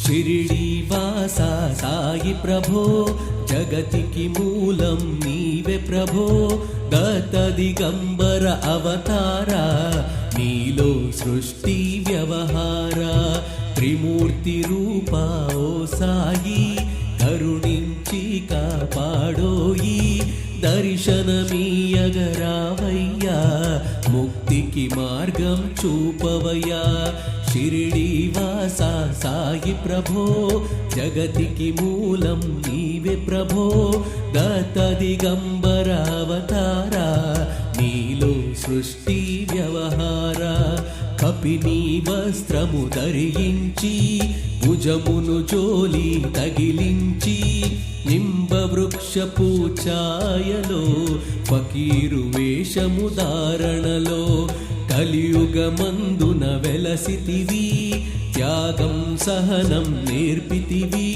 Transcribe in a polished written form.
షిరిడీవాస సాయి ప్రభో జగతికి మూలం నీవే ప్రభో దత్త దిగంబర అవతార నీలో సృష్టి వ్యవహార త్రిమూర్తి రూపా ఓ సాయి కరుణించి కాపాడోయి దర్శనమీయగరావయ్యా ముక్తికి మార్గం చూపవయ్యా షిరిడీవాస సాయి ప్రభో జగతికి మూలం నీవే ప్రభో దత్త దిగంబర అవతార నీలో సృష్టి వ్యవహార కపిని వస్త్రము ధరించి భుజమును జోలి తగిలించి నింబ వృక్షపు ఛాయలో ఫకీరు వేషము ధారణలో కలియుగమందున వెలసితివి త్యాగం సహనం నేర్పితివి